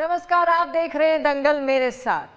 नमस्कार, आप देख रहे हैं दंगल मेरे साथ।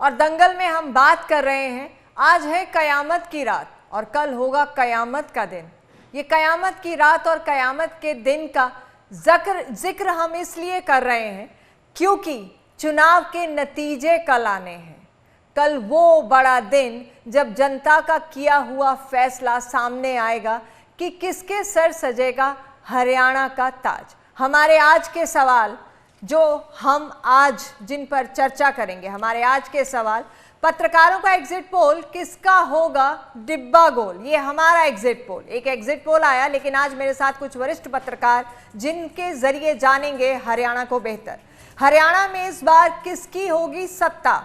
और दंगल में हम बात कर रहे हैं, आज है कयामत की रात और कल होगा कयामत का दिन। ये कयामत की रात और कयामत के दिन का जिक्र हम इसलिए कर रहे हैं क्योंकि चुनाव के नतीजे कल आने हैं। कल वो बड़ा दिन जब जनता का किया हुआ फैसला सामने आएगा कि किसके सर सजेगा हरियाणा का ताज। हमारे आज के सवाल जो हम आज जिन पर चर्चा करेंगे, हमारे आज के सवाल, पत्रकारों का एग्जिट पोल किसका होगा डिब्बा गोल, ये हमारा एग्जिट पोल। एक एग्जिट पोल आया, लेकिन आज मेरे साथ कुछ वरिष्ठ पत्रकार जिनके जरिए जानेंगे हरियाणा को बेहतर। हरियाणा में इस बार किसकी होगी सत्ता?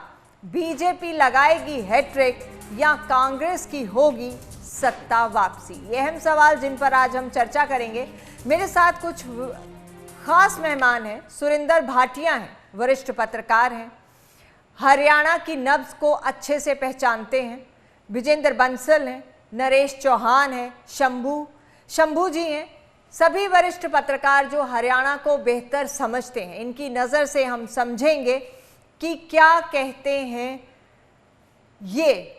बीजेपी लगाएगी हैट्रिक या कांग्रेस की होगी सत्ता वापसी? ये अहम सवाल जिन पर आज हम चर्चा करेंगे। मेरे साथ कुछ खास मेहमान हैं। सुरिंदर भाटिया हैं, वरिष्ठ पत्रकार हैं, हरियाणा की नब्ज को अच्छे से पहचानते हैं। विजेंद्र बंसल हैं, नरेश चौहान हैं, शंभू जी हैं, सभी वरिष्ठ पत्रकार जो हरियाणा को बेहतर समझते हैं। इनकी नज़र से हम समझेंगे कि क्या कहते हैं ये।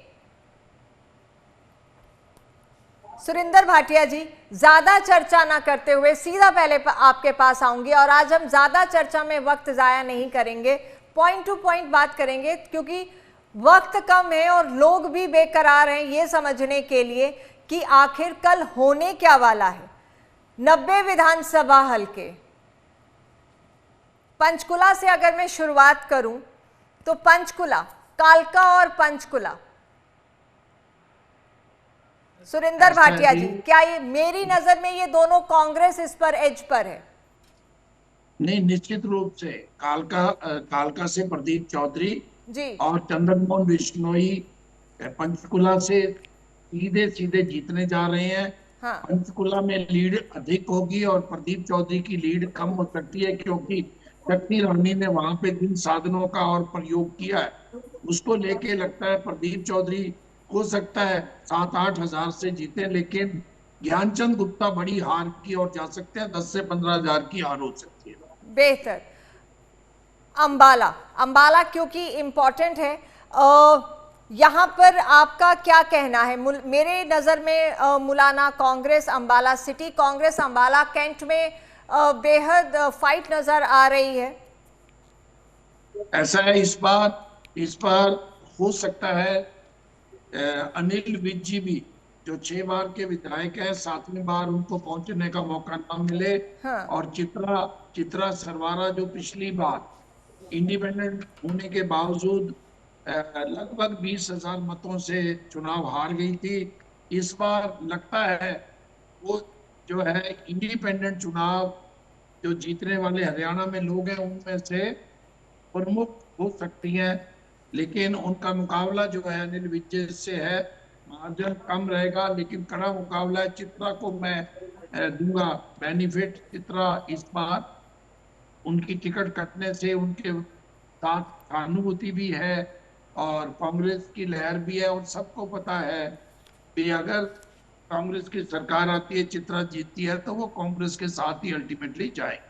सुरिंदर भाटिया जी, ज्यादा चर्चा ना करते हुए सीधा पहले आपके पास आऊंगी और आज हम ज्यादा चर्चा में वक्त जाया नहीं करेंगे, पॉइंट टू पॉइंट बात करेंगे क्योंकि वक्त कम है और लोग भी बेकरार हैं ये समझने के लिए कि आखिर कल होने क्या वाला है। 90 विधानसभा हलके। पंचकुला से अगर मैं शुरुआत करूं तो पंचकुला, कालका और पंचकुला, सुरिंदर भाटिया जी, क्या ये मेरी नजर में ये दोनों कांग्रेस इस पर एज पर है? नहीं, निश्चित रूप से कालका से प्रदीप चौधरी जी और चंद्रमोहन बिश्नोई पंचकुला से सीधे सीधे जीतने जा रहे हैं। हाँ। पंचकुला में लीड अधिक होगी और प्रदीप चौधरी की लीड कम हो सकती है क्योंकि शक्ति रानी ने वहां पे जिन साधनों का और प्रयोग किया है उसको लेके लगता है प्रदीप चौधरी हो सकता है 7-8 हजार से जीते, लेकिन ज्ञानचंद गुप्ता बड़ी हार की ओर जा सकते हैं, 10 से 15 हजार की हार हो सकती है। बेहतर। अंबाला क्योंकि इंपॉर्टेंट है, यहाँ पर आपका क्या कहना है? मेरे नज़र में मुलाना कांग्रेस अंबाला सिटी, कांग्रेस अंबाला कैंट में बेहद फाइट नजर आ रही है। ऐसा है, इस बार हो सकता है अनिल विज जी भी जो 6 बार के विधायक हैं, 7वीं बार उनको पहुंचने का मौका ना मिले। हाँ। और चित्रा सरवारा जो पिछली बार इंडिपेंडेंट होने के बावजूद लगभग 20,000 मतों से चुनाव हार गई थी, इस बार लगता है वो जो है इंडिपेंडेंट चुनाव जो जीतने वाले हरियाणा में लोग हैं उनमें से प्रमुख हो सकती हैं। लेकिन उनका मुकाबला जो है अनिल विज से है, मार्जिन कम रहेगा लेकिन कड़ा मुकाबला है। चित्रा को मैं दूंगा बेनिफिट। चित्रा इस बार उनकी टिकट कटने से उनके साथ सहानुभूति भी है और कांग्रेस की लहर भी है और सबको पता है कि अगर कांग्रेस की सरकार आती है, चित्रा जीतती है तो वो कांग्रेस के साथ ही अल्टीमेटली जाए।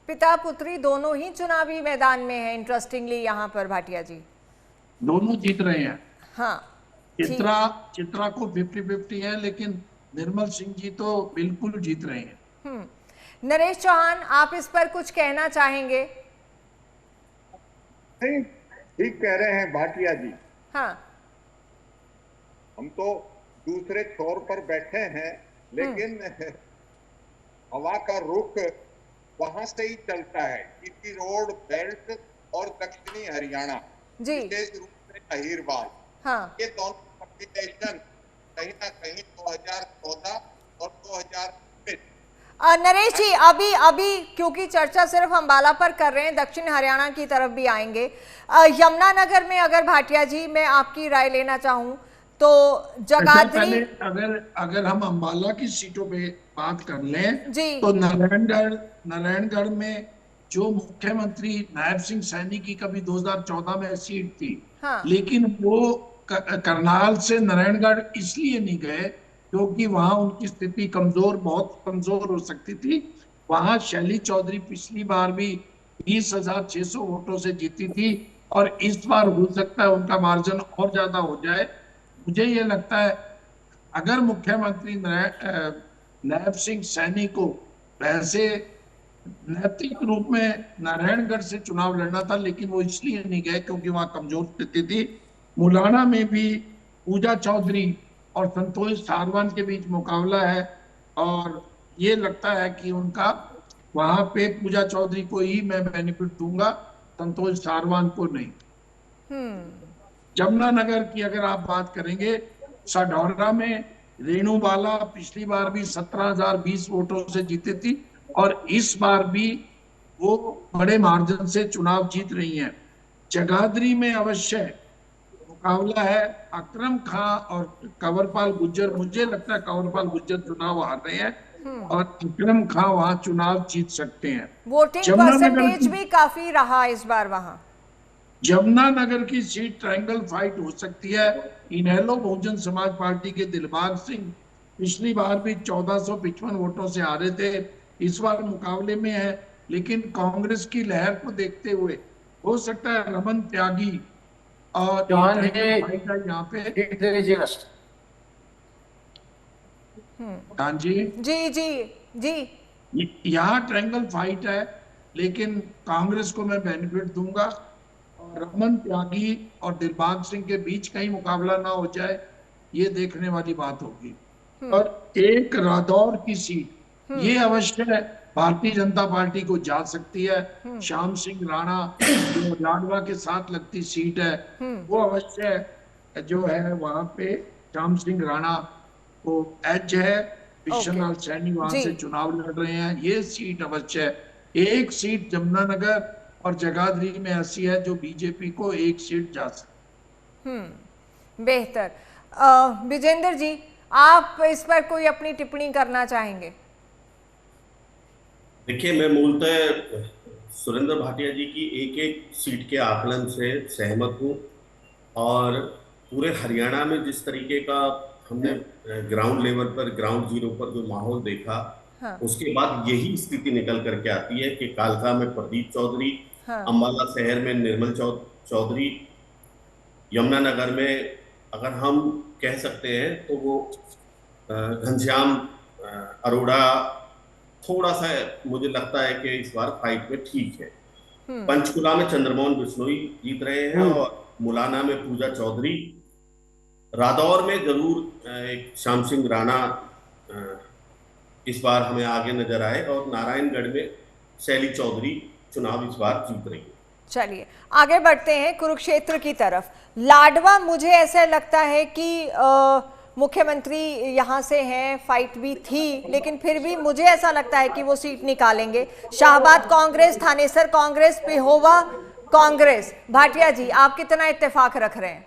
पिता पुत्री दोनों ही चुनावी मैदान में है। इंटरेस्टिंगली यहाँ पर भाटिया जी दोनों जीत रहे हैं। हाँ, चित्रा को 50-50 है, लेकिन निर्मल सिंह जी तो बिल्कुल जीत रहे हैं। नरेश चौहान, आप इस पर कुछ कहना चाहेंगे? नहीं, ठीक कह रहे हैं भाटिया जी। हाँ। हम तो दूसरे छोर पर बैठे हैं, लेकिन हवा का रुख वहां से ही चलता है। जीटी रोड बेल्ट और दक्षिणी हरियाणा, विशेष रूप से अहिरवाल, हाँ। ये दोनों कॉम्बिनेशन कहीं ना कहीं 2014 और 2019। नरेश जी, अभी क्योंकि चर्चा सिर्फ अंबाला पर कर रहे हैं, दक्षिण हरियाणा की तरफ भी आएंगे। यमुनानगर में अगर भाटिया जी मैं आपकी राय लेना चाहूं तो जगाधरी, अगर हम अंबाला की सीटों पे बात कर लें जी तो नारायणगढ़ में जो मुख्यमंत्री नायब सिंह सैनी की कभी 2014 में सीट थी, हाँ। लेकिन वो करनाल से नारायणगढ़ इसलिए नहीं गए क्योंकि वहां उनकी स्थिति बहुत कमजोर हो सकती थी। वहां शैली चौधरी पिछली बार भी 20,600 वोटों से जीती थी और इस बार हो सकता है उनका मार्जिन और ज्यादा हो जाए। मुझे ये लगता है अगर मुख्यमंत्री नायब सिंह सैनी को वैसे नैतिक रूप में नारायणगढ़ से चुनाव लड़ना था, लेकिन वो इसलिए नहीं गए क्योंकि वहां कमजोर स्थिति थी। मुलाना में भी पूजा चौधरी और संतोष सारवान के बीच मुकाबला है और ये लगता है कि उनका वहां पे पूजा चौधरी को ही मैं बेनिफिट दूंगा, संतोष सारवान को नहीं। जमुनानगर की अगर आप बात करेंगे, साढौरा में रेणु बाला पिछली बार भी 17,020 वोटों से जीती थी और इस बार भी वो बड़े मार्जिन से चुनाव जीत रही हैं। जगाधरी में अवश्य मुकाबला है अकरम खां और कंवरपाल गुर्जर। मुझे लगता है कंवरपाल गुर्जर चुनाव हार रहे हैं और अकरम खां वहां चुनाव जीत सकते हैं। वोटिंग परसेंटेज भी काफी रहा इस बार वहां। जमुनानगर की सीट ट्रायंगल फाइट हो सकती है। इनेलो बहुजन समाज पार्टी के दिलबाग सिंह पिछली बार भी 1455 वोटों से हारे थे, इस बार मुकाबले में है, लेकिन कांग्रेस की लहर को देखते हुए हो सकता है रमन त्यागी और यहाँ पे। हाँ जी जी जी जी, यहाँ ट्रायंगल फाइट है, लेकिन कांग्रेस को मैं बेनिफिट दूंगा और रमन त्यागी और दिलबाग सिंह के बीच कहीं मुकाबला ना हो जाए, ये देखने वाली बात होगी। और एक रादौर की सीट ये अवश्य है भारतीय जनता पार्टी को जा सकती है। श्याम सिंह राणा जो लाडवा के साथ लगती सीट है, वो अवश्य जो है वहां पे श्याम सिंह राणा को एज है। विश्वनाथ सैनी वहां से चुनाव लड़ रहे हैं, ये सीट अवश्य है। एक सीट जमुनानगर और जगाधरी में ऐसी है जो बीजेपी को एक सीट जा सकती। बेहतर। विजेंद्र जी, आप इस पर कोई अपनी टिप्पणी करना चाहेंगे? देखिए, मैं मूलतः सुरेंद्र भाटिया जी की एक एक सीट के आकलन से सहमत हूँ और पूरे हरियाणा में जिस तरीके का हमने ग्राउंड लेवल पर, ग्राउंड जीरो पर जो माहौल देखा, हाँ। उसके बाद यही स्थिति निकल करके आती है कि कालका में प्रदीप चौधरी, हाँ। अम्बाला शहर में निर्मल चौधरी, यमुनानगर में अगर हम कह सकते हैं तो वो घनश्याम अरोड़ा थोड़ा सा मुझे लगता है कि इस बार फाइट में ठीक है। पंचकुला में चंद्रमोहन बिश्नोई जीत रहे हैं और मुलाना में पूजा चौधरी, रादौर में जरूर एक श्याम सिंह राणा इस बार हमें आगे नजर आए और नारायणगढ़ में शैली चौधरी चुनाव इस बार जीत रही है। चलिए आगे बढ़ते हैं कुरुक्षेत्र की तरफ। लाडवा मुझे ऐसा लगता है कि मुख्यमंत्री यहाँ से हैं, फाइट भी थी, लेकिन फिर भी मुझे ऐसा लगता है कि वो सीट निकालेंगे। शाहबाद कांग्रेस, थानेसर कांग्रेस, पेहोवा कांग्रेस। भाटिया जी, आप कितना इत्तेफाक रख रहे हैं?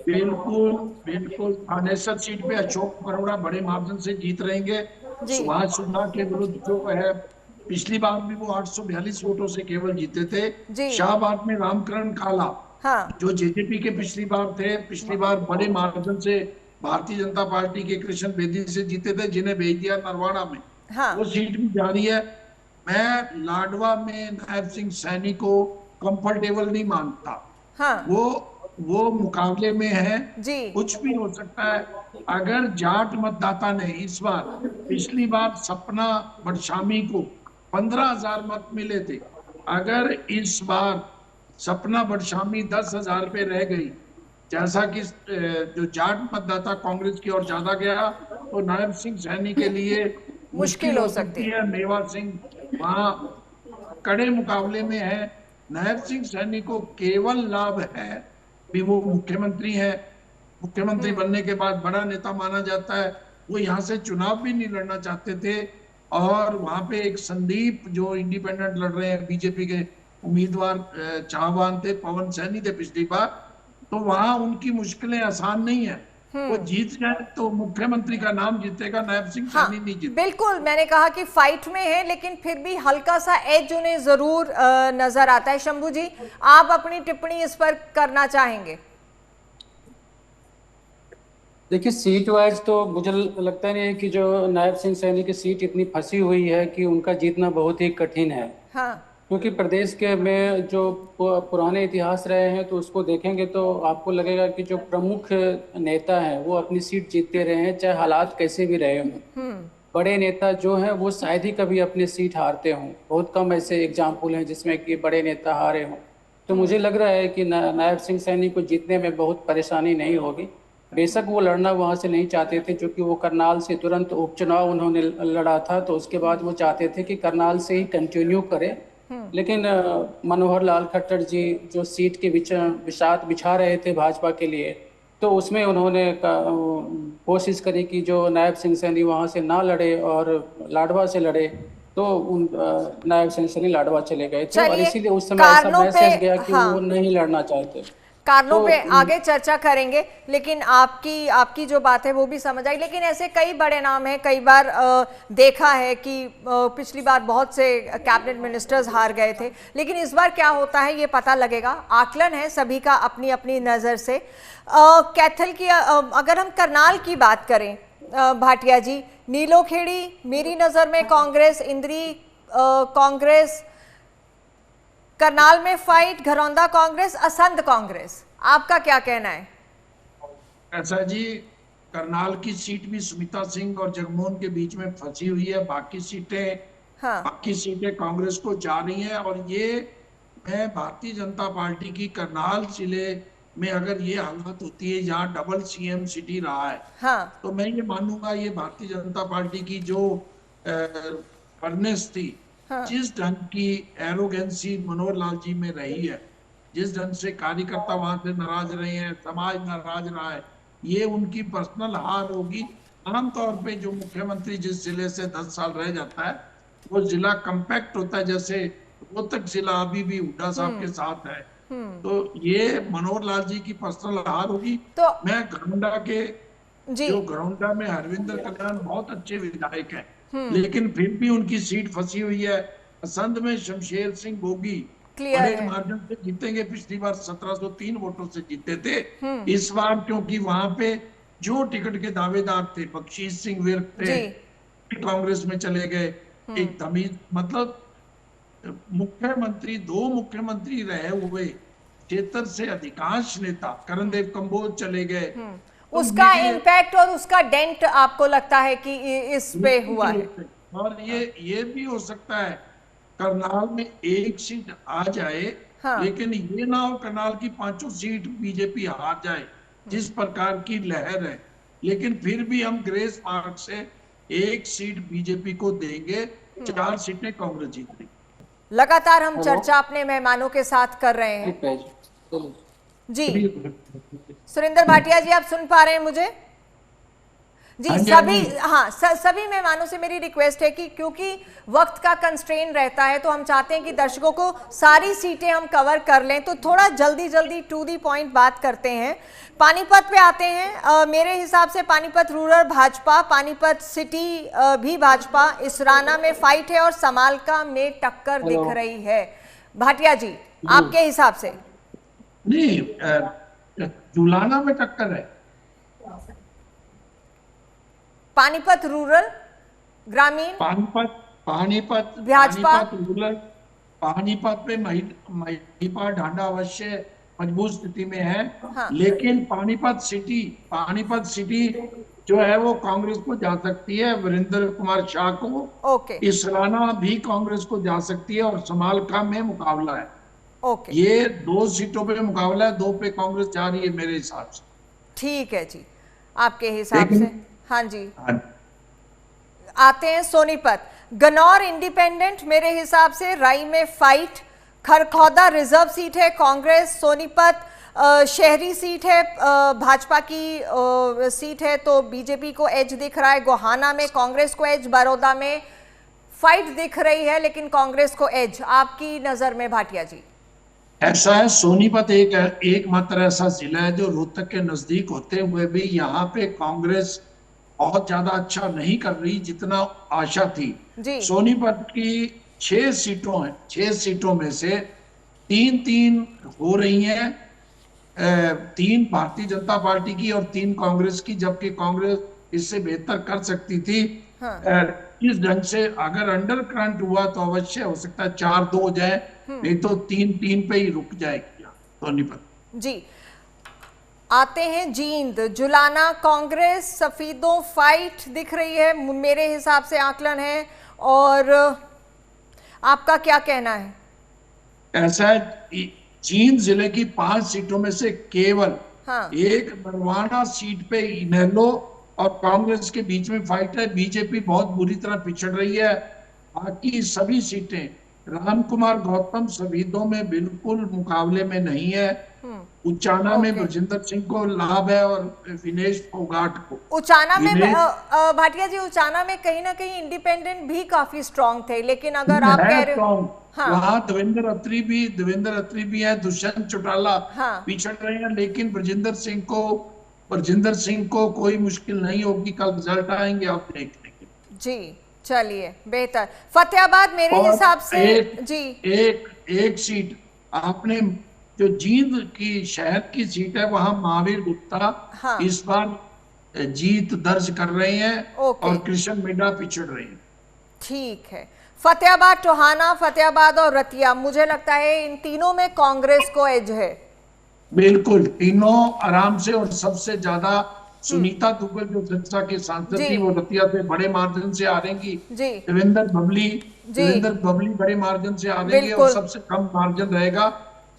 बिल्कुल थानेसर सीट पे अशोक बरोड़ा बड़े मार्जिन से जीत रहेंगे। सुभाष सुधा के विरुद्ध जो है पिछली बार भी वो 842 वोटों से केवल जीते थे। शाहबाद में रामकरण काला, हाँ। जो जेजेपी के पिछली बार बड़े मार्जिन से भारतीय जनता पार्टी के कृष्ण बेदी से जीते थे, जिन्हें भेज दिया नरवाड़ा में, हाँ। वो सीट भी जारी है। मैं लाडवा में नायब सिंह सैनी को कंफर्टेबल नहीं मानता, हाँ। वो मुकाबले में है, कुछ भी हो सकता है। अगर जाट मतदाता ने इस बार, पिछली बार सपना बड़शामी को 15,000 मत मिले थे, अगर इस बार सपना बड़शामी 10,000 पे रह गई, जैसा कि जो जाट मतदाता कांग्रेस की ओर ज्यादा गया, तो नायब सिंह सैनी के लिए मुश्किल हो सकती है। मेवा सिंह वहां कड़े मुकाबले में है। नायब सिंह सैनी को केवल लाभ है भी वो मुख्यमंत्री है, मुख्यमंत्री बनने के बाद बड़ा नेता माना जाता है। वो यहाँ से चुनाव भी नहीं लड़ना चाहते थे और वहां पे एक संदीप जो इंडिपेंडेंट लड़ रहे हैं, बीजेपी के उम्मीदवार चाहवान थे, पवन सैनी थे पिछली बार, तो वहां उनकी मुश्किलें आसान नहीं है। वो जीत जाए तो मुख्यमंत्री का नाम जीतेगा, नायब सिंह सैनी नहीं जीते। बिल्कुल, मैंने कहा कि फाइट में है, लेकिन फिर भी हल्का सा एज उन्हें जरूर नजर आता है। शंभू जी, आप अपनी टिप्पणी इस पर करना चाहेंगे? देखिए, सीट वाइज तो मुझे लगता नहीं है कि जो नायब सिंह सैनी की सीट इतनी फंसी हुई है कि उनका जीतना बहुत ही कठिन है। हाँ। क्योंकि प्रदेश के में जो पुराने इतिहास रहे हैं तो उसको देखेंगे तो आपको लगेगा कि जो प्रमुख नेता हैं वो अपनी सीट जीतते रहे हैं, चाहे हालात कैसे भी रहे हों। बड़े नेता जो हैं वो शायद ही कभी अपनी सीट हारते हों, बहुत कम ऐसे एग्जाम्पल हैं जिसमें कि बड़े नेता हारे हों। तो मुझे लग रहा है कि नायब सिंह सैनी को जीतने में बहुत परेशानी नहीं होगी। बेशक वो लड़ना वहाँ से नहीं चाहते थे, क्योंकि वो करनाल से तुरंत उपचुनाव उन्होंने लड़ा था, तो उसके बाद वो चाहते थे कि करनाल से ही कंटिन्यू करें। लेकिन मनोहर लाल खट्टर जी जो सीट के बिछात बिछा रहे थे भाजपा के लिए, तो उसमें उन्होंने कोशिश करी कि जो नायब सिंह सैनी वहाँ से ना लड़े और लाडवा से लड़े, तो नायब सिंह सैनी लाडवा चले गए थे, और इसीलिए उस समय ऐसा मैसेज गया कि वो नहीं लड़ना चाहते। कारणों पे आगे चर्चा करेंगे, लेकिन आपकी जो बात है वो भी समझ आई। लेकिन ऐसे कई बड़े नाम हैं, कई बार देखा है कि पिछली बार बहुत से कैबिनेट मिनिस्टर्स हार गए थे, लेकिन इस बार क्या होता है ये पता लगेगा। आकलन है सभी का अपनी अपनी नज़र से। कैथल की अगर हम करनाल की बात करें भाटिया जी, नीलोखेड़ी मेरी नज़र में कांग्रेस, इंद्री कांग्रेस, करनाल में फाइट, घरौंदा कांग्रेस, असंध कांग्रेस, आपका क्या कहना है? ऐसा जी, करनाल की सीट भी सुमिता सिंह और जगमोहन के बीच में फंसी हुई है। बाकी सीटें कांग्रेस को जा रही हैं। और ये मैं भारतीय जनता पार्टी की करनाल जिले में अगर ये हालत होती है जहाँ डबल सीएम सिटी रहा है, तो मैं ये मानूंगा ये भारतीय जनता पार्टी की जो फर्नेस थी, जिस ढंग की एरोगेंसी मनोहर लाल जी में रही है, जिस ढंग से कार्यकर्ता वहां से नाराज रहे हैं, समाज नाराज रहा है, ये उनकी पर्सनल हार होगी। आमतौर पे जो मुख्यमंत्री जिस जिले से 10 साल रह जाता है वो जिला कंपैक्ट होता है, जैसे रोहतक जिला अभी भी हुड्डा साहब के साथ है, तो ये मनोहर लाल जी की पर्सनल हार होगी। तो मैं घरौंडा में हरविंदर कल्याण बहुत अच्छे विधायक हैं, लेकिन फिर भी उनकी सीट फंसी हुई है। असंध में शमशेर सिंह गोगी बड़े मार्जिन से जीतेंगे, पिछली बार 1703 वोटों से जीते थे। इस बार क्योंकि वहां पे जो टिकट के दावेदार थे, बख्शीश सिंह विर्क थे, कांग्रेस में चले गए। एक तमीज मतलब दो मुख्यमंत्री रहे हुए क्षेत्र से अधिकांश नेता, करणदेव कंबोज चले गए, उसका इम्पैक्ट और उसका डेंट आपको लगता है कि इस पे हुआ है? और ये भी हो सकता है करनाल में एक सीट आ जाए, लेकिन ये ना हो करनाल की 5 सीट बीजेपी हार जाए, जिस प्रकार की लहर है। लेकिन फिर भी हम ग्रेस मार्क से एक सीट बीजेपी को देंगे, 4 सीटें कांग्रेस जीतेगी। लगातार हम चर्चा अपने मेहमानों के साथ कर रहे हैं जी। सुरेंद्र भाटिया जी, आप सुन पा रहे हैं मुझे? जी, सभी मेहमानों से मेरी रिक्वेस्ट है कि क्योंकि वक्त का कंस्ट्रेन रहता है, तो हम चाहते हैं कि दर्शकों को सारी सीटें हम कवर कर लें, तो थोड़ा जल्दी टू दी पॉइंट बात करते हैं। पानीपत पे आते हैं। मेरे हिसाब से पानीपत रूरल भाजपा, पानीपत सिटी भी भाजपा, इसराना में फाइट है और समालका में टक्कर दिख रही है। भाटिया जी, आपके हिसाब से? नहीं, जुलाना में टक्कर है। पानीपत रूरल, ग्रामीण, पानीपत भाजपा, रूरल, पानीपत पे महिपा ढांडा अवश्य मजबूत स्थिति में है। लेकिन पानीपत सिटी जो है वो कांग्रेस को जा सकती है, वीरेंद्र कुमार शाह को। इसराना भी कांग्रेस को जा सकती है और समालका में मुकाबला है। ये 2 सीटों पे मुकाबला है, 2 पे कांग्रेस जा रही है मेरे हिसाब से। ठीक है जी, आपके हिसाब से। हाँ जी, आते हैं सोनीपत। गन्नौर इंडिपेंडेंट मेरे हिसाब से, राई में फाइट, खरखौदा रिजर्व सीट है कांग्रेस, सोनीपत शहरी सीट है भाजपा की सीट है, तो बीजेपी को एज दिख रहा है। गोहाना में कांग्रेस को एज, बड़ौदा में फाइट दिख रही है लेकिन कांग्रेस को एज। आपकी नजर में भाटिया जी? ऐसा है, सोनीपत एकमात्र ऐसा जिला है जो रोहतक के नजदीक होते हुए भी यहाँ पे कांग्रेस बहुत ज्यादा अच्छा नहीं कर रही जितना आशा थी। सोनीपत की 6 सीटों में से 3 हो रही हैं, 3 भारतीय जनता पार्टी की और 3 कांग्रेस की, जबकि कांग्रेस इससे बेहतर कर सकती थी। इस ढंग से अगर अंडर करंट हुआ तो अवश्य हो सकता है 4-2 हो जाए, नहीं तो 3-3 पे ही रुक जाएगी सोनीपत। जी, आते हैं जींद। जुलाना कांग्रेस सफेदों फाइट दिख रही है, मेरे हिसाब से आकलन है, और आपका क्या कहना है? ऐसा है, जींद जिले की 5 सीटों में से केवल एक बरवाना सीट पे इनेलो और कांग्रेस के बीच में फाइट है। बीजेपी बहुत बुरी तरह पिछड़ रही है। बाकी सभी सीटें राम कुमार गौतम सफेदों में बिल्कुल मुकाबले में नहीं है। उचाना में ब्रजेंद्र सिंह को लाभ है और विनेश फोगाट को। उचाना में भाटिया जी, उचाना में कहीं ना कहीं इंडिपेंडेंट भी काफी स्ट्रांग थे, लेकिन अगर आप कह रहे हो वहाँ देवेंद्र अत्री भी है, दुष्यंत चौटाला पिछड़ रहे हैं, लेकिन ब्रजेंद्र सिंह को कोई मुश्किल नहीं होगी। कल रिजल्ट आएंगे, आप देख लेंगे। जी चलिए, बेहतर। फतेहाबाद मेरे हिसाब से एक सीट आपने जो जींद की शहर की सीट है, वहां महावीर गुप्ता इस बार जीत दर्ज कर रहे हैं और कृष्ण मिड्डा पिछड़ रहे हैं। ठीक है। फतेहाबाद, टोहाना, फतेहाबाद और रतिया, मुझे लगता है इन तीनों में कांग्रेस को एज है। बिल्कुल, तीनों आराम से, और सबसे ज्यादा सुनीता दुग्गल जो सिरसा के सांसद थी, वो रतिया से बड़े मार्जिन से आ रहेंगी। देवेंद्र बबली बड़े मार्जिन से आ रहेंगे, और सबसे कम मार्जिन रहेगा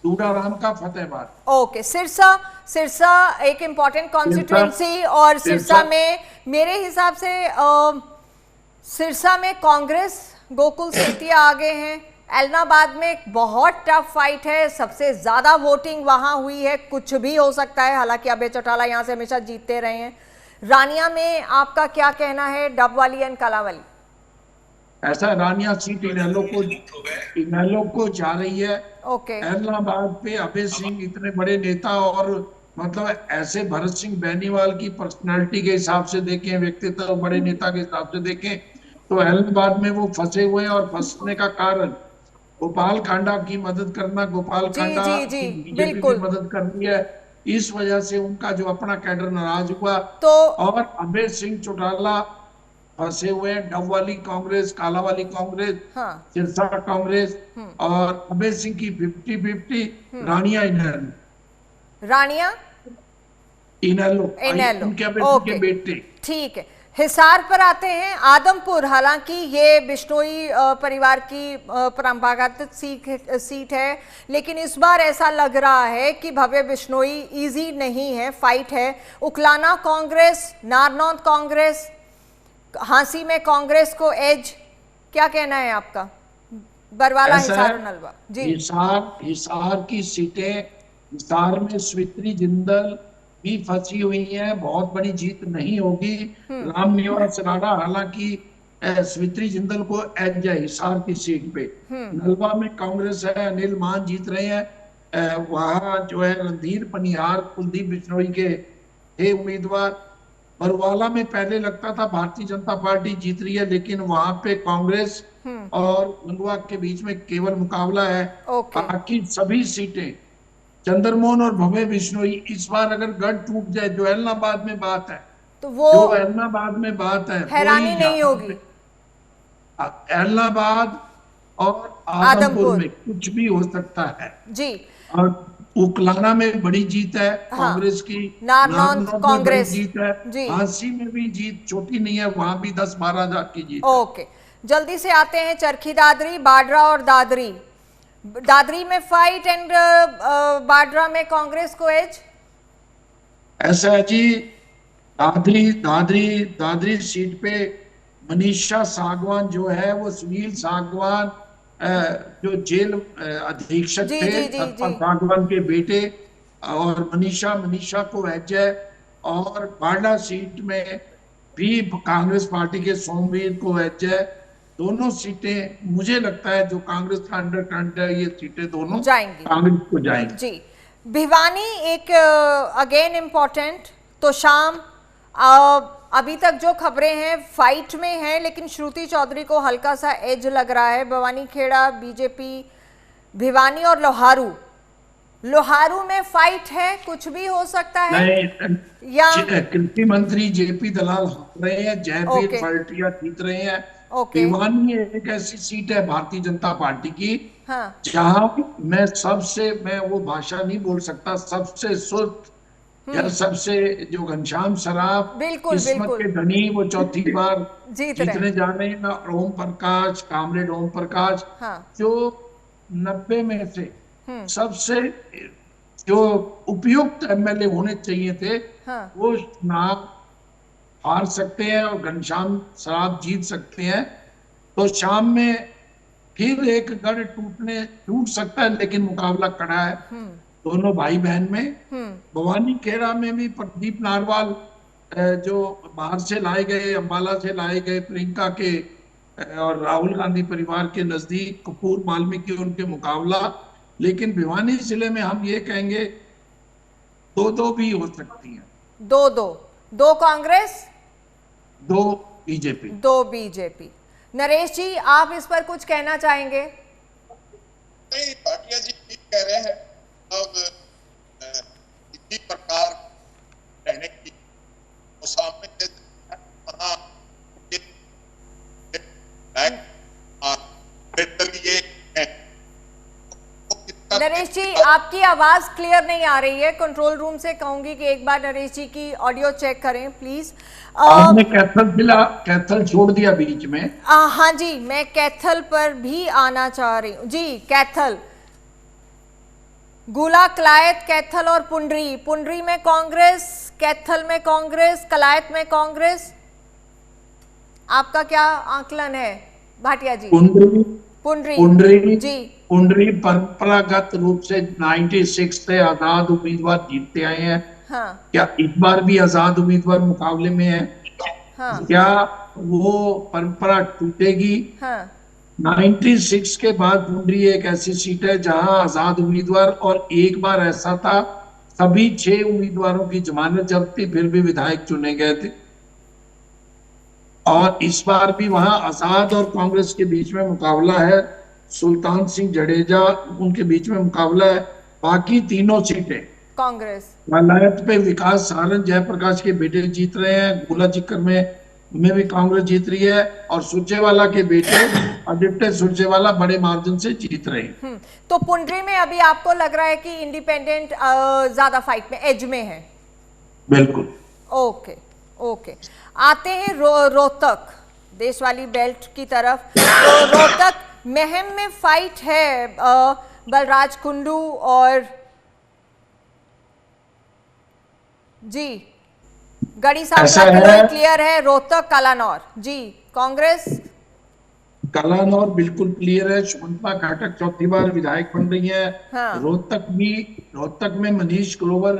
दूडाराम का फतेहाबाद। ओके, सिरसा एक इंपॉर्टेंट कॉन्स्टिट्यूएंसी, और सिरसा में मेरे हिसाब से सिरसा में कांग्रेस गोकुल सेतिया आगे हैं। एलनाबाद में बहुत टफ फाइट है, सबसे ज्यादा वोटिंग वहां हुई है, कुछ भी हो सकता है, हालांकि अभय चौटाला यहां से हमेशा जीतते रहे हैं। रानिया में आपका क्या कहना है, डबवाली एंड कलावाली? ऐसा रानिया सीट इनेलो को जा रही है। एलनाबाद पे अभय सिंह इतने बड़े नेता, और मतलब ऐसे भरत सिंह बेनीवाल की पर्सनालिटी के हिसाब से देखें, व्यक्तित्व बड़े नेता के हिसाब से देखें, तो एलनाबाद में वो फंसे हुए हैं। और फंसने का कारण गोपाल कांडा की मदद करना, गोपाल कांडा बीजेपी की मदद कर रही है, इस वजह से उनका जो अपना कैडर नाराज हुआ। तो और अभय सिंह चौटाला फंसे हुए हैं। डब वाली कांग्रेस, काला वाली कांग्रेस, सिरसा कांग्रेस, और अभय सिंह की 50-50, रानिया इनेलो उनके बेटे। ठीक है, हिसार पर आते हैं। आदमपुर, हालांकि ये बिश्नोई परिवार की परंपरागत सीट है, लेकिन इस बार ऐसा लग रहा है कि भव्य बिश्नोई इजी नहीं है, फाइट है। उकलाना कांग्रेस, नारनौंद कांग्रेस, हांसी में कांग्रेस को एज, क्या कहना है आपका? बरवाला, हिसार और नलवा जी। हिसार की सीटें, हिसार में स्वित्री जिंदल भी फंसी हुई है, बहुत बड़ी जीत नहीं होगी। रामनिवास राणा, हालांकि स्वित्री जिंदल को एज है हिसार की सीट पे। नलवा में कांग्रेस है, अनिल मान जीत रहे हैं। वहां जो है रणधीर पनिहार, कुलदीप बिश्नोई के थे उम्मीदवार। बरवाला में पहले लगता था भारतीय जनता पार्टी जीत रही है, लेकिन वहां पे कांग्रेस और नलवा के बीच में केवल मुकाबला है। बाकी सभी सीटें चंद्रमोहन और भव्य बिश्नोई, इस बार अगर गढ़ टूट जाए, जो एलनाबाद में बात है, तो वो जो एलनाबाद में बात है, हैरानी नहीं होगी। एलनाबाद और आदमपुर में कुछ भी हो सकता है जी। और उकलाना में बड़ी जीत है कांग्रेस की, नारनौंद कांग्रेस जीत है, हांसी में भी जीत छोटी नहीं है, वहां भी 10-12 हजार की जीत। ओके, जल्दी से आते हैं चरखी दादरी, बाड्रा और दादरी। दादरी में फाइट एंड बाड्रा में कांग्रेस को एज। ऐसा है जी, दादरी सीट पे मनीषा सागवान जो है, वो सुनील सागवान जो जेल अधीक्षक थे, सागवान के बेटे, और मनीषा को एज है। और बाड्रा सीट में भी कांग्रेस पार्टी के सोमवीर को एज है। दोनों सीटें मुझे लगता है जो कांग्रेस का अंडर करंट है, ये सीटें दोनों जाएंगी, कांग्रेस को जाएंगी जी। भिवानी एक अगेन इम्पोर्टेंट, तो शाम अभी तक जो खबरें हैं फाइट में हैं, लेकिन श्रुति चौधरी को हल्का सा एज लग रहा है। भवानी खेड़ा बीजेपी, भिवानी और लोहारू में फाइट है, कुछ भी हो सकता है नहीं, या कृषि मंत्री जेपी दलाल हार रहे हैं, जयवीर ओके। पलटिया जीत रहे हैं। ओके। भिवानी एक ऐसी सीट है भारतीय जनता पार्टी की हाँ जहां मैं वो भाषा नहीं बोल सकता, सबसे शुद्ध या सबसे जो घनश्याम शराब बिल्कुल किस्मत बिल्कुल के धनी वो चौथी बार जीत रहे जीतने जा रहे हैं। ओम प्रकाश, कामरेड ओम प्रकाश, हाँ जो 90 में से सबसे जो उपयुक्त एमएलए होने चाहिए थे, हाँ वो चुनाव हार सकते हैं और घनश्याम शराब जीत सकते हैं। तो शाम में फिर एक गढ़ टूट सकता है, लेकिन मुकाबला कड़ा है दोनों भाई बहन में। भवानी खेड़ा में भी प्रदीप नारवाल जो बाहर से लाए गए, अंबाला से लाए गए, प्रियंका के और राहुल गांधी परिवार के नजदीक कपूर वाल्मीकि उनके मुकाबला। लेकिन भिवानी जिले में हम ये कहेंगे 2-2 भी हो सकती हैं, 2 कांग्रेस 2 बीजेपी। 2 बीजेपी। नरेश जी, आप इस पर कुछ कहना चाहेंगे? नहीं, भाटिया जी ठीक कह रहे हैं। अब इसी प्रकार रहने की तो सामने से नरेश जी, आपकी आवाज क्लियर नहीं आ रही है। कंट्रोल रूम से कहूंगी कि एक बार नरेश जी की ऑडियो चेक करें प्लीज। आपने कैथल छोड़ दिया बीच में। हाँ जी, मैं कैथल पर भी आना चाह रही हूँ जी। कैथल, गुला, कलायत, कैथल और पुंडरी में कांग्रेस, कैथल में कांग्रेस, कलायत में कांग्रेस। आपका क्या आंकलन है भाटिया जी? पुंडरी जी, पुंडरी परंपरागत रूप से 96 से आजाद उम्मीदवार जीतते आए हैं। हाँ क्या इस बार भी आजाद उम्मीदवार मुकाबले में है? हाँ क्या वो परंपरा टूटेगी? हाँ 96 के बाद पुंडरी एक ऐसी सीट है जहां आजाद उम्मीदवार, और एक बार ऐसा था सभी 6 उम्मीदवारों की जमानत जब्त थी, फिर भी विधायक चुने गए थे। और इस बार भी वहां आजाद और कांग्रेस के बीच में मुकाबला है। सुल्तान सिंह जडेजा उनके बीच में मुकाबला है। बाकी तीनों सीटें कांग्रेस। वलायत पे विकास सारंग जयप्रकाश के बेटे जीत रहे हैं। गोला चिक्कर में भी कांग्रेस जीत रही है, और सुरजेवाला के बेटे आदित्य सुरजेवाला बड़े मार्जिन से जीत रहे हैं। तो पुंडरी में अभी आपको लग रहा है कि इंडिपेंडेंट ज्यादा फाइट में, एज में है? बिल्कुल। Okay okay. आते हैं रोहतक, देश वाली बेल्ट की तरफ। तो रोहतक महम में फाइट है बलराज कुंडू और जी गढ़ी साहब क्लियर है। रोहतक कलानौर जी, कांग्रेस कलानौर बिल्कुल क्लियर है। सुमंता घाटक चौथी बार विधायक बन रही है। हाँ। रोहतक में मनीष ग्रोवर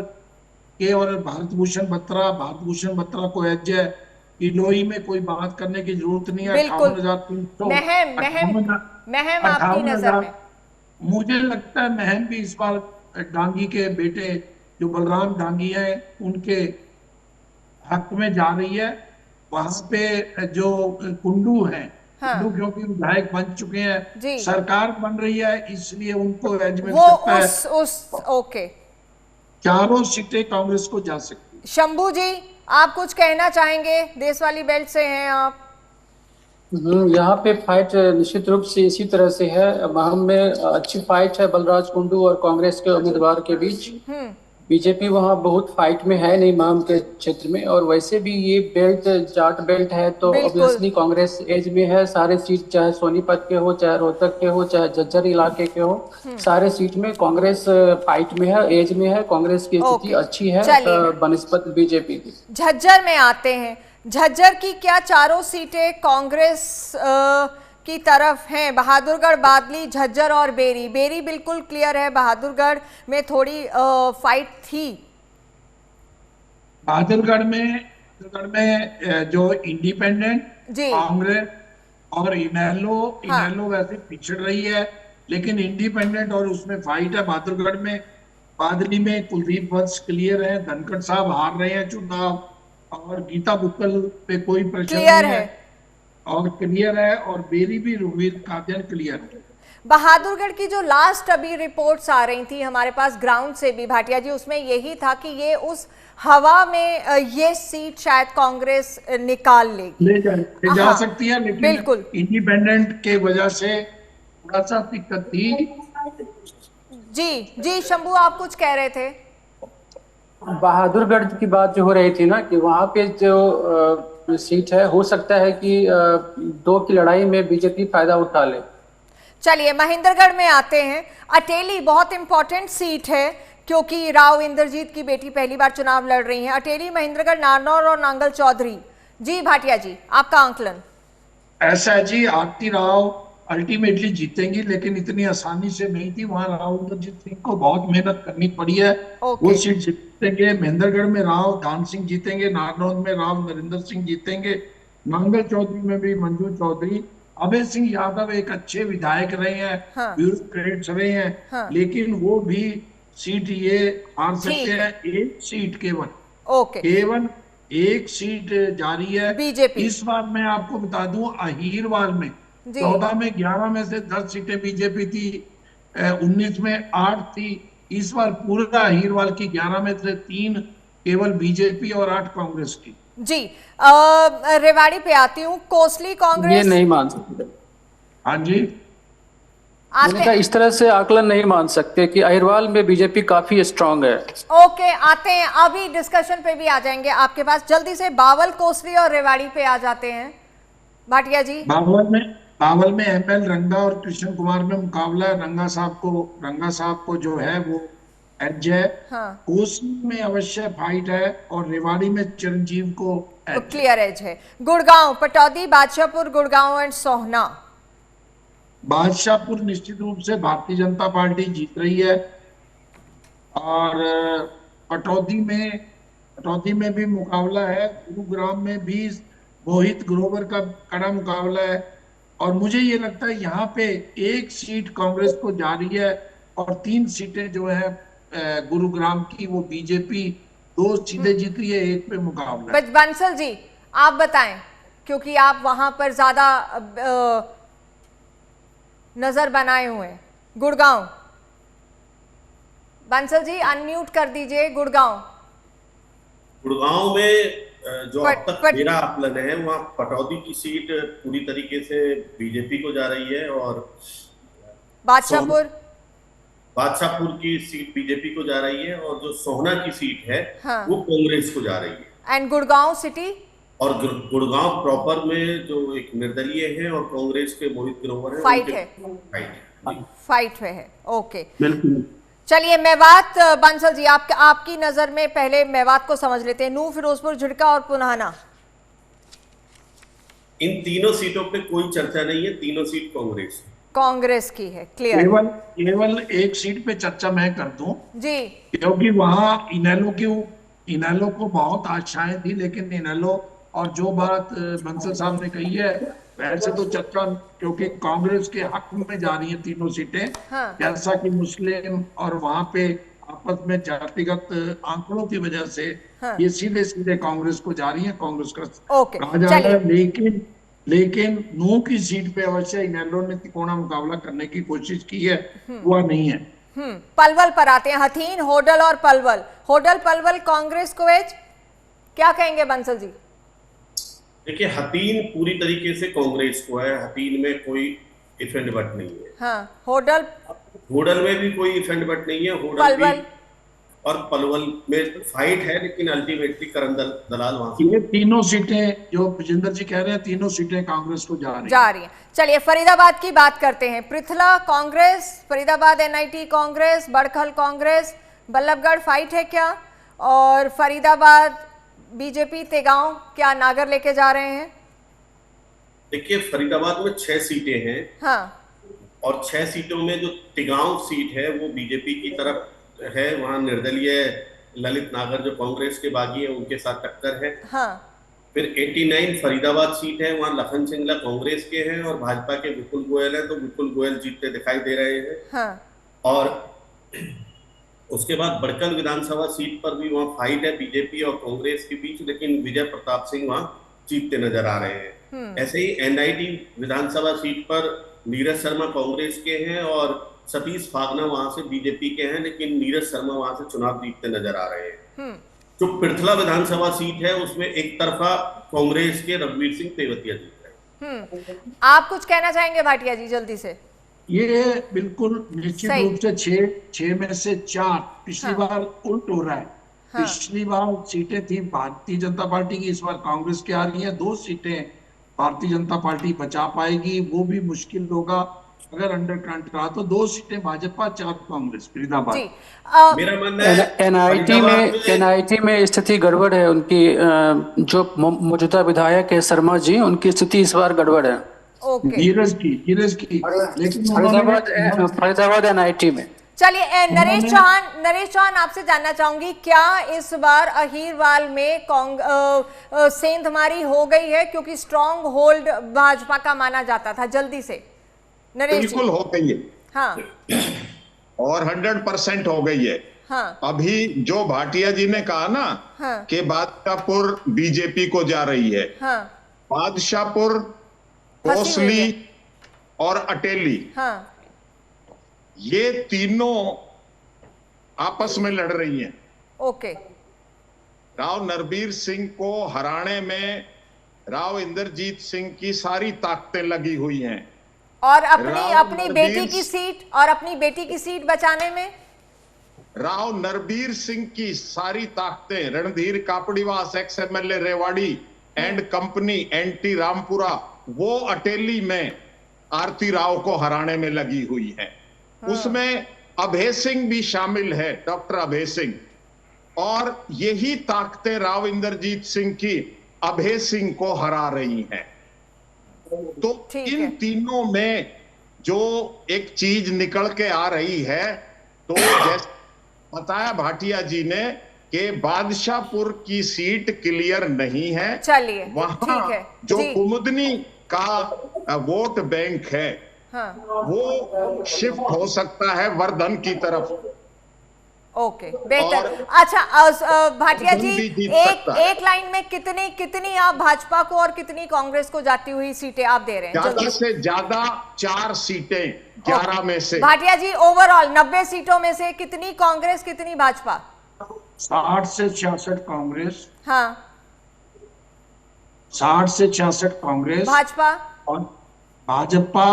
के और भारत भूषण बत्रा को एज है। इलोई में कोई बात करने की जरूरत नहीं है। बिल्कुल। 58,300 महम आपकी नजर में? मुझे लगता है महम भी इस बार डांगी के बेटे जो बलराम डांगी है उनके हक में जा रही है। वहां पे जो कुंडू है, हाँ। कुंडू क्योंकि विधायक बन चुके हैं, सरकार बन रही है, इसलिए उनको एज मिल सकता है। ओके, चारों सीटें कांग्रेस को जा सकती है। शंभू जी, आप कुछ कहना चाहेंगे? देश वाली बेल्ट से हैं आप। यहाँ पे फाइट निश्चित रूप से इसी तरह से है। महम में अच्छी फाइट है बलराज कुंडू और कांग्रेस के उम्मीदवार के बीच। बीजेपी वहाँ बहुत फाइट में है नहीं महम के क्षेत्र में, और वैसे भी ये बेल्ट जाट बेल्ट है, तो ऑब्वियसली कांग्रेस एज में है। सारे सीट चाहे सोनीपत के हो, चाहे रोहतक के हो, चाहे झज्जर इलाके के हो, सारे सीट में कांग्रेस फाइट में है, एज में है। कांग्रेस की स्थिति अच्छी है बनिस्बत बीजेपी की। झज्जर में आते हैं। झज्जर की क्या चारों सीटें कांग्रेस की तरफ हैं? बहादुरगढ़, बादली, झज्जर और बेरी बिल्कुल क्लियर है। बहादुरगढ़ में थोड़ी फाइट थी। बहादुरगढ़ में जो इंडिपेंडेंट, कांग्रेस और इनेलो वैसे पिछड़ रही है, लेकिन इंडिपेंडेंट और उसमें फाइट है बहादुरगढ़ में। बादली में कुलदीप वंश क्लियर है, धनखड़ साहब हार रहे हैं चुनाव, और गीता बुक्कल पे कोई प्रश्न नहीं है और क्लियर है। और बेरी भी रघुवीर कादियान क्लियर है। बहादुरगढ़ की जो लास्ट अभी रिपोर्ट्स आ रही थी हमारे पास ग्राउंड से भी भाटिया जी, उसमें यही था कि ये उस हवा में ये सीट शायद कांग्रेस निकाल लेगी, ले जा हाँ, सकती है, लेकिन बिल्कुल इंडिपेंडेंट के वजह से थोड़ा सा दिक्कत थी। जी शंभू, आप कुछ कह रहे थे। बहादुरगढ़ की बात जो हो रही थी ना, कि वहाँ पे जो सीट है, हो सकता है कि 2 की लड़ाई में बीजेपी फायदा उठा ले। चलिए महेंद्रगढ़ में आते हैं। अटेली बहुत इंपॉर्टेंट सीट है क्योंकि राव इंद्रजीत की बेटी पहली बार चुनाव लड़ रही हैं। अटेली, महेंद्रगढ़, नारनौल और नांगल चौधरी। जी भाटिया जी, आपका आंकलन। ऐसा है जी, आरती राव अल्टीमेटली जीतेंगी, लेकिन इतनी आसानी से नहीं थी। वहां राव इंद्रजीत सिंह को बहुत मेहनत करनी पड़ी है। वो सीट जीतेंगे। महेंद्रगढ़ में राव दान सिंह जीतेंगे, नारनौल में राव नरेंद्र सिंह जीतेंगे, नांगल चौधरी में भी मंजू चौधरी। अभय सिंह यादव एक अच्छे विधायक रहे हैं, ब्यूरोक्रेट्स रहे हैं, लेकिन वो भी सीट ये हार सकते हैं। एक सीट केवल एक सीट जारी है बीजेपी। इस बार मैं आपको बता दूं, अहीरवाल में 14 में 11 में से 10 सीटें बीजेपी थी, 19 में 8 थी। इस बार पूरा अहीरवाल की 11 में से 3 केवल बीजेपी और 8 कांग्रेस की। जी रेवाड़ी पे आती हूँ। कोसली कांग्रेस, ये नहीं मान सकते। हाँ जी, मैंने कहा इस तरह से आकलन नहीं मान सकते कि अहिरवाल में बीजेपी काफी स्ट्रांग है। ओके, आते हैं, अभी डिस्कशन पे भी आ जाएंगे आपके पास। जल्दी से बावल, कोसली और रेवाड़ी पे आ जाते हैं भाटिया जी। बावल में एमएल रंगा और कृष्ण कुमार में मुकाबला है। रंगा साहब को जो है वो एज है। कोसली में अवश्य फाइट है और रेवाड़ी में चिरंजीव को क्लियर एज है। गुड़गांव, पटौदी, बादशाहपुर, गुड़गांव एंड सोहना। बादशाहपुर निश्चित रूप से भारतीय जनता पार्टी जीत रही है, और पटौदी में भी मुकाबला है। गुरुग्राम में भी मोहित ग्रोवर का कड़ा मुकाबला है, और मुझे ये लगता है यहाँ पे एक सीट कांग्रेस को जा रही है और 3 सीटें जो है गुरुग्राम की वो बीजेपी 2 सीधे जीत रही है, एक पे मुकाबला है। बंसल जी आप बताएं, क्योंकि आप वहां पर ज्यादा नजर बनाए हुए हैं। गुड़गांव, बंसल जी अनम्यूट कर दीजिए। गुड़गांव में जो अब तक मेरा आकलन है, वहाँ पटौदी की सीट पूरी तरीके से बीजेपी को जा रही है, और बादशाहपुर की सीट बीजेपी को जा रही है, और जो सोहना की सीट है वो कांग्रेस को जा रही है। एंड गुड़गांव सिटी और गुड़गांव प्रॉपर में जो एक निर्दलीय है और कांग्रेस के मोहित ग्रोवर है, फाइट है। ओके, बिल्कुल। चलिए मेवात, बंसल जी आपकी नजर में पहले मेवात को समझ लेते हैं। नूर, फिरोजपुर, झुड़का और पुनाना। इन तीनों सीटों पे कोई चर्चा नहीं है, तीनों सीट कांग्रेस की है। क्लियर। केवल एक सीट पे चर्चा मैं कर दूं जी, क्योंकि वहां इनेलो को बहुत आशाएं थी, लेकिन इनेलो और जो बात बंसल साहब ने कही है, वैसे तो चर्चा, क्योंकि कांग्रेस के हक में जा रही है तीनों सीटें, जैसा कि मुस्लिम और वहां पे आपस में जातिगत आंकड़ों की वजह से ये सीधे कांग्रेस को जा रही है, कांग्रेस का कहा जा रहा है। लेकिन नू की सीट पे अवश्य इनेलो ने तिकोना मुकाबला करने की कोशिश की है, हुआ नहीं है। पलवल पर आते हैं। हथीन, होडल और पलवल। होडल पलवल कांग्रेस को एज, क्या कहेंगे बंसल जी? देखिए, हथीन पूरी तरीके से कांग्रेस को है, हथीन में कोई इफेंट बट नहीं है। होडल में भी कोई इफेंट बट नहीं है। होडल भी और पलवल में फाइट है, लेकिन अल्टीमेटली करण दलाल वहां से। ये तीनों सीटें जो विजेंद्र जी कह रहे हैं, तीनों सीटें कांग्रेस को जा रही हैं। चलिए फरीदाबाद की बात करते हैं। पृथला कांग्रेस, फरीदाबाद एनआईटी कांग्रेस, बड़खल कांग्रेस, बल्लभगढ़ फाइट है क्या? और फरीदाबाद बीजेपी, तेगांव क्या नागर लेके जा रहे हैं? देखिए, फरीदाबाद में 6 सीटें हैं, और 6 सीटों में जो तेगांव सीट है वो बीजेपी की तरफ है। वहां निर्दलीय ललित नागर जो कांग्रेस के बागी है, उनके साथ टक्कर है। फिर 89 फरीदाबाद सीट है, वहां लखन सिंगला कांग्रेस के हैं और भाजपा के विपुल गोयल हैं, तो विपुल गोयल जीतते दिखाई दे रहे हैं। और उसके बाद बड़कल विधानसभा सीट पर भी वहां फाइट है बीजेपी और कांग्रेस के बीच, लेकिन विजय प्रताप सिंह वहां जीतते नजर आ रहे हैं। ऐसे ही एनआईटी विधानसभा सीट पर नीरज शर्मा कांग्रेस के हैं और सतीश फागना वहां से बीजेपी के हैं, लेकिन नीरज शर्मा वहां से चुनाव जीतते नजर आ रहे हैं। जो पिरथला विधानसभा सीट है उसमें एक तरफा कांग्रेस के रघुवीर सिंह तेवतिया जीत रहे हैं। आप कुछ कहना चाहेंगे भाटिया जी जल्दी से? ये बिल्कुल निश्चित रूप से छह में से 4 पिछली बार उल्ट हो रहा है। पिछली बार सीटें थी भारतीय जनता पार्टी की, इस बार कांग्रेस की आ रही है। 2 सीटें भारतीय जनता पार्टी बचा पाएगी, वो भी मुश्किल होगा। अगर अंडर करंट रहा तो 2 सीटें भाजपा, 4 कांग्रेस। फरीदाबाद मेरा मानना है एनआईटी में स्थिति गड़बड़ है उनकी। जो मौजूदा विधायक है शर्मा जी, उनकी स्थिति इस बार गड़बड़ है। नीरज की लेकिन फरीदाबाद एनआईटी में। चलिए नरेश चौहान आपसे जानना चाहूंगी, क्या इस बार अहीरवाल में सेंधमारी हो गई है? क्योंकि स्ट्रॉन्ग होल्ड भाजपा का माना जाता था। जल्दी से नरेश। बिल्कुल हो गई है। हाँ, और 100% हो गई है। हाँ, अभी जो भाटिया जी ने कहा ना, हाँ, कि बादशाहपुर बीजेपी को जा रही है। हाँ, बादशाहपुर, कोसली और अटेली, हाँ, ये तीनों आपस में लड़ रही हैं। ओके। राव नरबीर सिंह को हराने में राव इंद्रजीत सिंह की सारी ताकतें लगी हुई हैं। और अपनी बेटी की सीट बचाने में राव नरबीर सिंह की सारी ताकतें, Randhir Kapriwas ex MLA Rewari and company anti Rampura, वो अटेली में आरती राव को हराने में लगी हुई है। उसमें अभय सिंह भी शामिल है, डॉक्टर अभय सिंह। और यही ताकतें राव इंद्रजीत सिंह की अभय सिंह को हरा रही हैं। तो इन तीनों में जो एक चीज निकल के आ रही है, तो जैसे बताया भाटिया जी ने कि बादशाहपुर की सीट क्लियर नहीं है। चलिए, वहां जो कुमुदनी का वोट बैंक है, हाँ, वो शिफ्ट हो सकता है वर्धन की तरफ। ओके, बेहतर। अच्छा भाटिया जी, एक लाइन में कितनी आप भाजपा को और कितनी कांग्रेस को जाती हुई सीटें आप दे रहे हैं? ज्यादा से ज्यादा 4 सीटें 11 में से। भाटिया जी, ओवरऑल 90 सीटों में से कितनी कांग्रेस, कितनी भाजपा? 60 से 66 कांग्रेस। हाँ, 60 से 66 कांग्रेस। भाजपा और भाजपा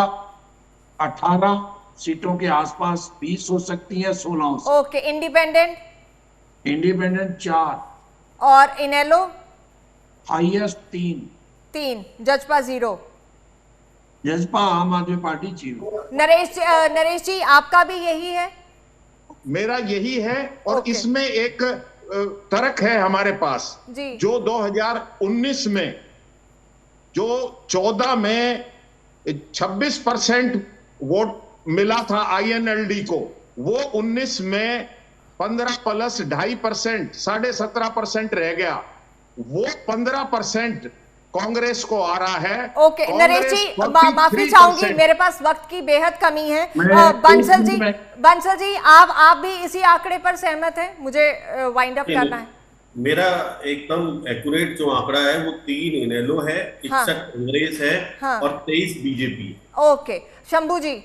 18 सीटों के आसपास 20 हो सकती है, 16 से। ओके। इंडिपेंडेंट 4 और इनेलो हाईएस्ट 3। जजपा 0। जजपा आम आदमी पार्टी 0। नरेश जी, आपका भी यही है? मेरा यही है। और इसमें एक तर्क है हमारे पास जी। जो 2019 में जो 14 में 26% वोट मिला था आईएनएलडी को, वो 19 में 15 प्लस 2.5%, 17.5% रह गया। वो 15% कांग्रेस को आ रहा है। ओके नरेश जी, माफी चाहूंगी, मेरे पास वक्त की बेहद कमी है। बंसल जी, आप भी इसी आंकड़े पर सहमत हैं? मुझे वाइंड अप करना है। मेरा एकदम एक्यूरेट जो आंकड़ा है वो 3 इनेलो है, 61 कांग्रेस है, और 23 बीजेपी। ओके, शंभू जी।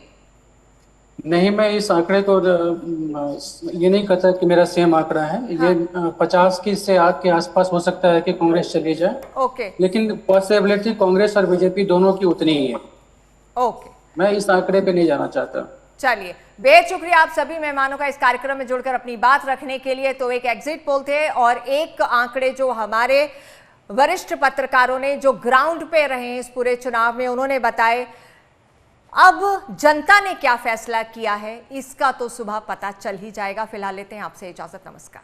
नहीं, मैं इस आंकड़े को ये नहीं कहता कि मेरा सेम आंकड़ा है। ये 50 की से के आसपास हो सकता है कि कांग्रेस चली जाए। ओके। लेकिन पॉसिबिलिटी कांग्रेस और बीजेपी दोनों की उतनी ही है। ओके, मैं इस आंकड़े पे नहीं जाना चाहता। चलिए, बेहद शुक्रिया आप सभी मेहमानों का इस कार्यक्रम में जुड़कर अपनी बात रखने के लिए। तो एक एग्जिट पोल थे और एक आंकड़े जो हमारे वरिष्ठ पत्रकारों ने जो ग्राउंड पे रहे हैं इस पूरे चुनाव में, उन्होंने बताए। अब जनता ने क्या फैसला किया है इसका तो सुबह पता चल ही जाएगा। फिलहाल लेते हैं आपसे इजाजत। नमस्कार।